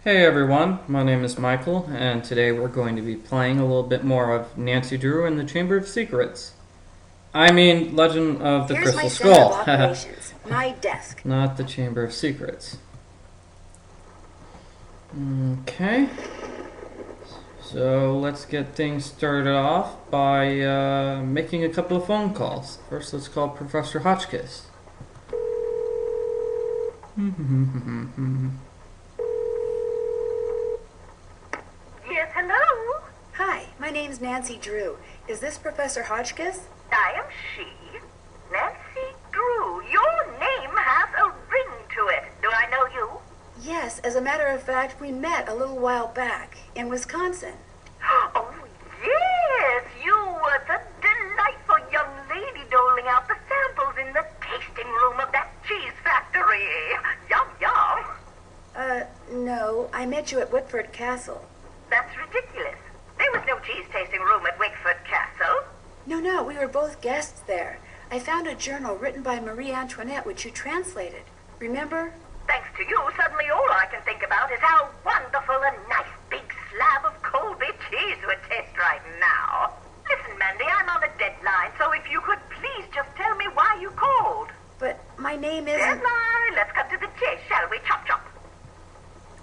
Hey everyone, my name is Michael, and today we're going to be playing a little bit more of Nancy Drew and the Chamber of Secrets. I mean, Legend of the Here's my Crystal center of Skull. operations, my desk. Not the Chamber of Secrets. Okay, so let's get things started off by making a couple of phone calls. First, let's call Professor Hotchkiss. Yes, hello. Hi, my name's Nancy Drew. Is this Professor Hotchkiss? I am she, Nancy Drew. Your name has a ring to it. Do I know you? Yes, as a matter of fact, we met a little while back in Wisconsin. Oh, yes. You were the delightful young lady doling out the samples in the tasting room of that cheese factory. Yum, yum. No, I met you at Whitford Castle. That's ridiculous. There was no cheese tasting room at Wickford Castle. No, we were both guests there. I found a journal written by Marie Antoinette which you translated. Remember? Thanks to you, suddenly all I can think about is how wonderful a nice big slab of Colby cheese would taste right now. Listen, Mandy, I'm on a deadline, so if you could please just tell me why you called. But my name isn't... Deadline! Let's cut to the chase, shall we? Chop, chop.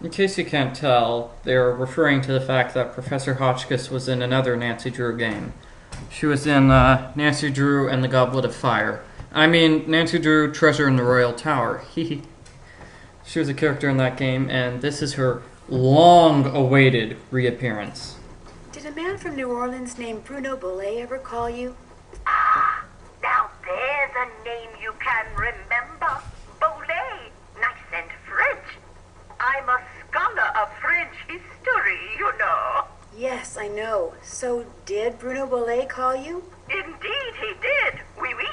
In case you can't tell, they're referring to the fact that Professor Hotchkiss was in another Nancy Drew game. She was in Nancy Drew and the Goblet of Fire. I mean, Nancy Drew, Treasure in the Royal Tower. She was a character in that game, and this is her long-awaited reappearance. Did a man from New Orleans named Bruno Bollet ever call you? Ah, now there's a name you can remember. Bollet. Nice and French. I'm a scholar of French history, you know. Yes, I know. So did Bruno Bollet call you? Indeed he did. Oui, oui.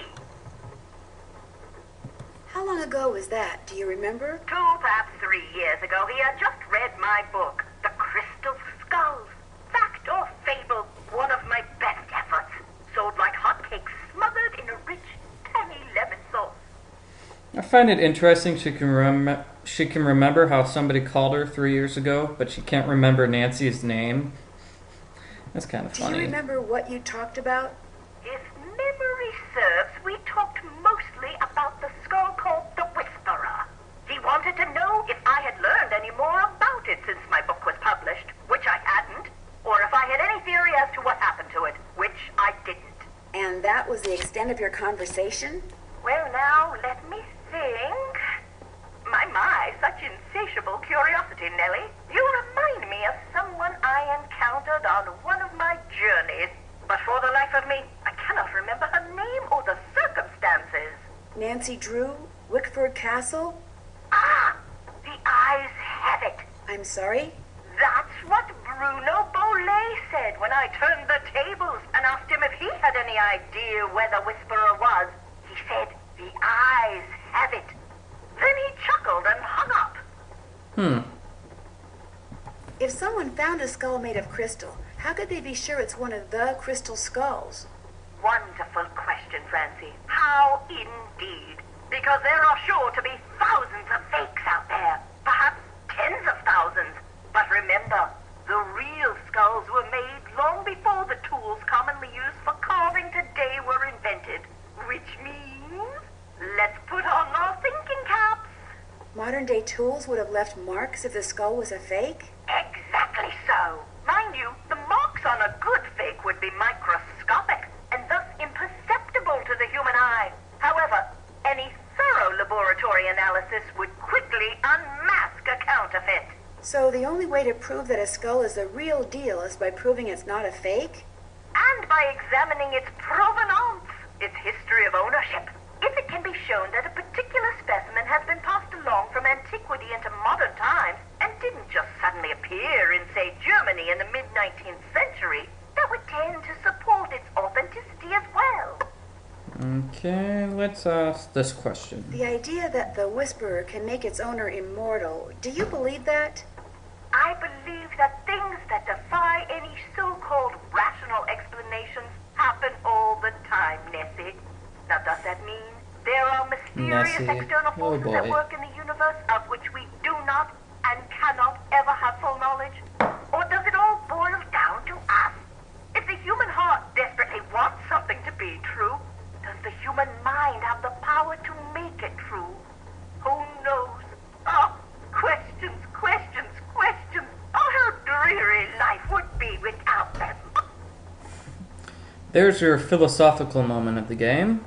How long ago was that? Do you remember? 2, perhaps 3 years ago, he had just read my book, The Crystal Skulls. Fact or fable, one of my best efforts. Sold like hotcakes, smothered in a rich, tangy lemon sauce. I find it interesting she can remember how somebody called her 3 years ago, but she can't remember Nancy's name. That's kind of Do funny. you remember what you talked about? If memory serves, we talked mostly about the skull called the Whisperer. He wanted to know if I had learned any more about it since my book was published, which I hadn't, or if I had any theory as to what happened to it, which I didn't. And that was the extent of your conversation? Well, now, let me think. My, such insatiable curiosity, Nellie. You remind me of someone I encountered on one of my journeys. But for the life of me, I cannot remember her name or the circumstances. Nancy Drew? Wickford Castle? Ah, the eyes have it. I'm sorry? That's what Bruno Bollet said when I turned the tables and asked him if he had any idea where the Whisperer was. He said, the eyes have it. Then he chuckled and hung up. If someone found a skull made of crystal, how could they be sure it's one of the crystal skulls? Wonderful question, Francie. How indeed? Because there are sure to be thousands of fakes out there. Perhaps tens of thousands. But remember, the real skulls were made long before the tools commonly used for carving today were invented. Which means, let's put on our thinking caps. Modern-day tools would have left marks if the skull was a fake? Exactly so. Mind you, the marks on a good fake would be microscopic and thus imperceptible to the human eye. However, any thorough laboratory analysis would quickly unmask a counterfeit. So the only way to prove that a skull is the real deal is by proving it's not a fake? And by examining its provenance, its history of ownership. If it can be shown that a particular specimen has been passed along from antiquity into modern times and didn't just suddenly appear in, say, Germany in the mid-19th century, that would tend to support its authenticity as well. Okay, let's ask this question. The idea that the Whisperer can make its owner immortal, do you believe that? I believe that things that defy any so-called rational explanations happen all the time, Nessie. Now, does that mean there are mysterious Nessie. external forces that work in the universe of which we do not and cannot ever have There's your philosophical moment of the game.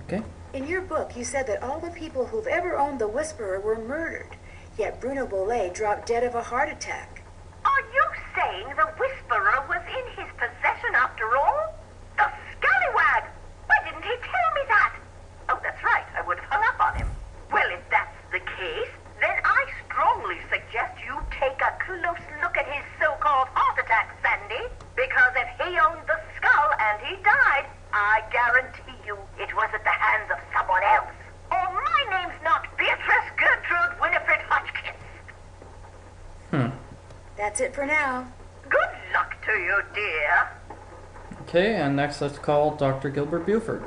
Okay. In your book, you said that all the people who've ever owned the Whisperer were murdered, yet Bruno Bollet dropped dead of a heart attack. Are you saying the Whisperer was in his possession after all? The scallywag! Why didn't he tell me that? Oh, that's right, I would have hung up on him. Well, if that's the case, then I strongly suggest you take a close look at his so-called heart attack, Sandy. Because if he owned the skull and he died, I guarantee you it was at the hands of someone else. Or my name's not Beatrice Gertrude Winifred Hotchkiss. That's it for now. Good luck to you, dear. Okay, and next let's call Dr. Gilbert Buford.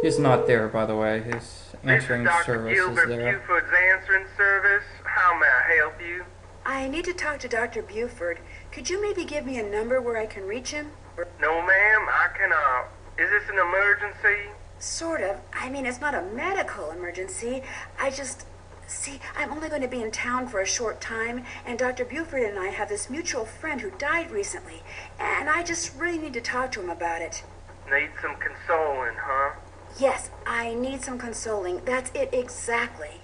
He's not there, by the way. His answering This is Dr. service Gilbert is there. Buford's answering service. How may I help you? I need to talk to Dr. Buford. Could you maybe give me a number where I can reach him? No, ma'am, I cannot. Is this an emergency? Sort of. I mean, it's not a medical emergency. See, I'm only going to be in town for a short time, and Dr. Buford and I have this mutual friend who died recently, and I just really need to talk to him about it. Need some consoling, huh? Yes, I need some consoling. That's it exactly.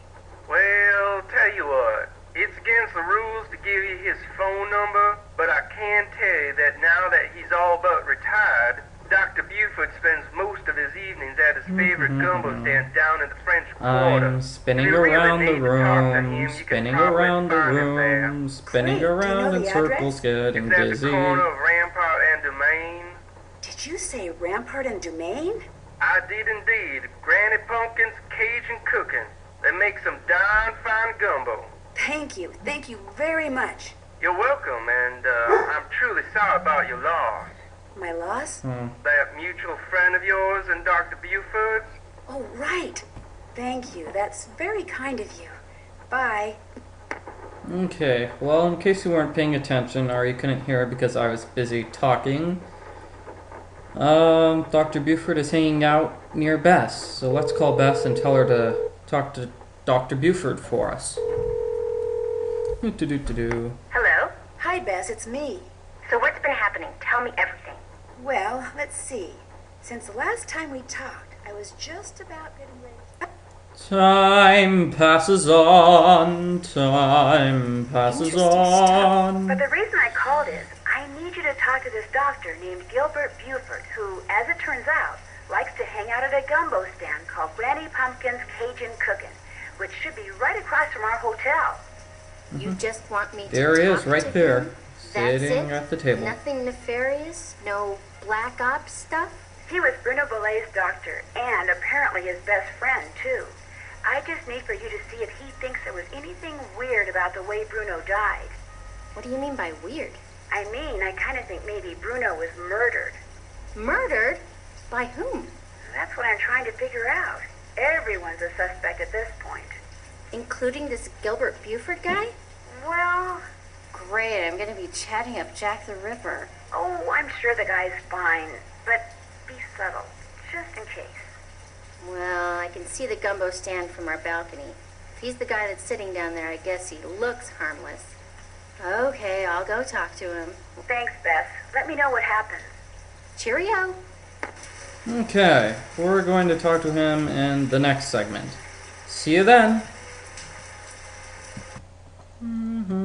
Well, tell you what. It's against the rules to give you his phone number, but I can tell you that now that he's all but retired, Dr. Buford spends most of his evenings at his favorite gumbo stand down in the French Quarter. I'm spinning If you really around the need to talk to him, room, you can spinning probably around the find him there. room, spinning Great. Do you around know in the circles, getting It's at the dizzy. corner of Rampart and Domain. Did you say Rampart and Domain? I did indeed. Granny Pumpkin's Cajun cooking. They make some darn fine gumbo. Thank you. Thank you very much. You're welcome, and I'm truly sorry about your loss. My loss? That mutual friend of yours and Dr. Buford's? Oh, right. Thank you. That's very kind of you. Bye. Okay, well, in case you weren't paying attention or you couldn't hear because I was busy talking, Dr. Buford is hanging out near Bess, so let's call Bess and tell her to talk to Dr. Buford for us. Do-do-do-do-do. Hello? Hi, Bess. It's me. So what's been happening? Tell me everything. Well, let's see. Since the last time we talked, I was just about getting ready. Time passes on, time passes Interesting stuff. on. But the reason I called is, I need you to talk to this doctor named Gilbert Buford, who, as it turns out, likes to hang out at a gumbo stand called Granny Pumpkin's Cajun Cooking, which should be right across from our hotel. You just want me to There he is, talk right to there, him? That's sitting it? at the table. Nothing nefarious? No black ops stuff? He was Bruno Bollet's doctor, and apparently his best friend, too. I just need for you to see if he thinks there was anything weird about the way Bruno died. What do you mean by weird? I mean, I kind of think maybe Bruno was murdered. Murdered? By whom? That's what I'm trying to figure out. Everyone's a suspect at this point. Including this Gilbert Buford guy? Well, Great, I'm gonna be chatting up Jack the Ripper. oh, I'm sure the guy's fine, but be subtle, just in case. Well, I can see the gumbo stand from our balcony. If he's the guy that's sitting down there, I guess he looks harmless. Okay, I'll go talk to him. Thanks, Beth. Let me know what happens. Cheerio! Okay, we're going to talk to him in the next segment. See you then!